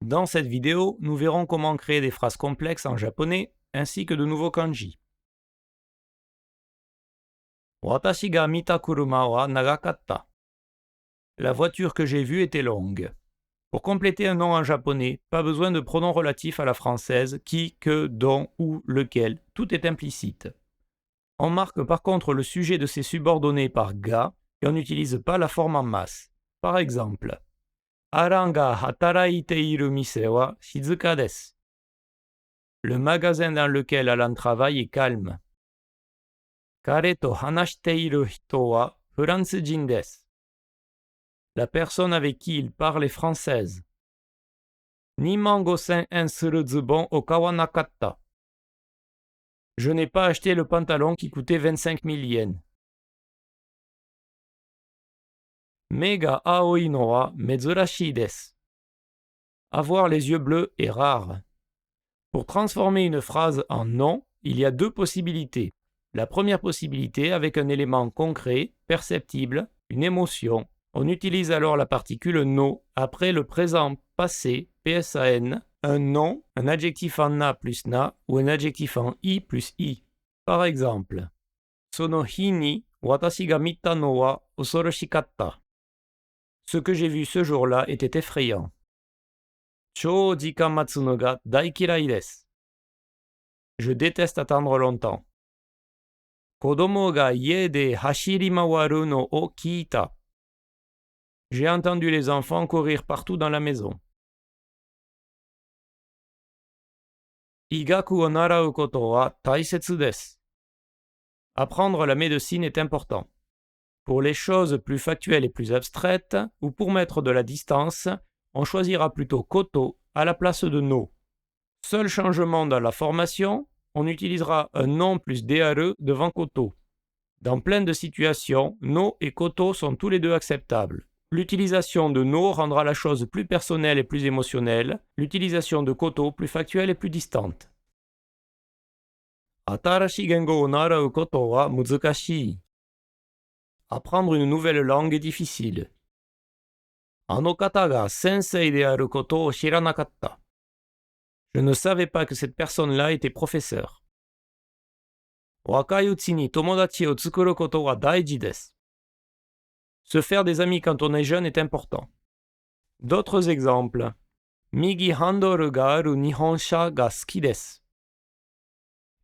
Dans cette vidéo, nous verrons comment créer des phrases complexes en japonais ainsi que de nouveaux kanji. Watashi ga mita kuruma wa nagakatta. La voiture que j'ai vue était longue. Pour compléter un nom en japonais, pas besoin de pronoms relatifs à la française, qui, que, dont, où, lequel, tout est implicite. On marque par contre le sujet de ces subordonnés par ga et on n'utilise pas la forme en masse. Par exemple, Aran ga hataraite iru mise wa shizuka desu. Le magasin dans lequel Alan travaille est calme. Kare to hanashite iru hito wa Fransujin desu. La personne avec qui il parle est française. 25,000 yen suru zubon o kawanakatta. Je n'ai pas acheté le pantalon qui coûtait 25 000 yens. Me ga aoi no wa mezurashii desu. Avoir les yeux bleus est rare. Pour transformer une phrase en nom, il y a deux possibilités. La première possibilité avec un élément concret, perceptible, une émotion. On utilise alors la particule no après le présent passé, PSAN, un nom, un adjectif en na plus na ou un adjectif en i plus i. Par exemple, Sono hi ni watashi ga mita no wa osoroshikatta. Ce que j'ai vu ce jour-là était effrayant. Chou jikan matsu no ga daikirai desu. Je déteste attendre longtemps. Kodomo ga ie de hashiri mawaru no o kiita. J'ai entendu les enfants courir partout dans la maison. Igaku o narau koto wa taisetsu desu. Apprendre la médecine est important. Pour les choses plus factuelles et plus abstraites, ou pour mettre de la distance, on choisira plutôt koto à la place de no. Seul changement dans la formation, on utilisera un nom plus DRE devant koto. Dans plein de situations, no et koto sont tous les deux acceptables. L'utilisation de no rendra la chose plus personnelle et plus émotionnelle, l'utilisation de koto plus factuelle et plus distante. Atarashi gengo o narau koto wa muzukashii. Apprendre une nouvelle langue est difficile. Ano kata ga sensei de aru koto o shiranakatta. Je ne savais pas que cette personne-là était professeur. Wakai uchi ni tomodachi o tsukuru koto wa daiji desu. Se faire des amis quand on est jeune est important. D'autres exemples. Migi handle ga aru nihonsha ga suki desu.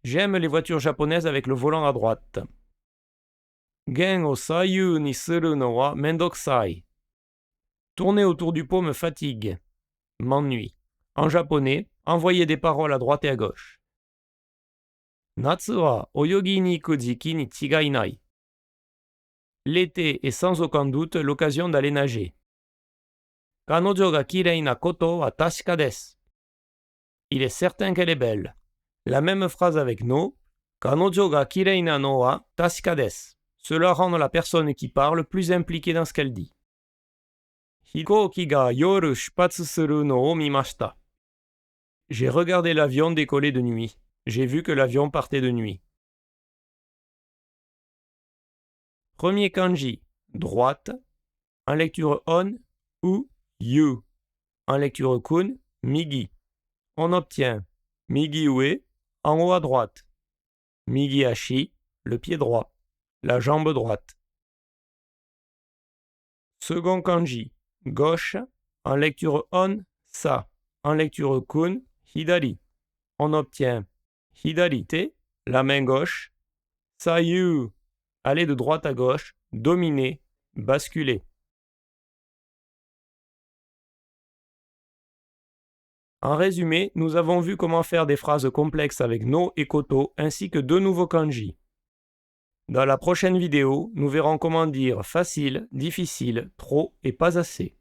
J'aime les voitures japonaises avec le volant à droite. Gen o sayu ni suru no wa mendokusai. Tourner autour du pot me fatigue, m'ennuie. En japonais, envoyer des paroles à droite et à gauche. Natsu wa oyogi ni iku jiki ni chigai nai. L'été est sans aucun doute l'occasion d'aller nager. Kanojo ga kirei na koto wa tashika desu. Il est certain qu'elle est belle. La même phrase avec no. Kanojo ga kirei na no wa tashika desu. Cela rend la personne qui parle plus impliquée dans ce qu'elle dit. Hikouki ga yoru shupatsu suru no o mimashita. J'ai regardé l'avion décoller de nuit. J'ai vu que l'avion partait de nuit. Premier kanji, droite. En lecture on, ou, you. En lecture kun, migi. On obtient migi ue, en haut à droite. Migi ashi, le pied droit. La jambe droite. Second kanji, gauche, en lecture on, sa, en lecture kun, hidari. On obtient hidarite, la main gauche, sayu, aller de droite à gauche, dominer, basculer. En résumé, nous avons vu comment faire des phrases complexes avec no et koto ainsi que deux nouveaux kanji. Dans la prochaine vidéo, nous verrons comment dire facile, difficile, trop et pas assez.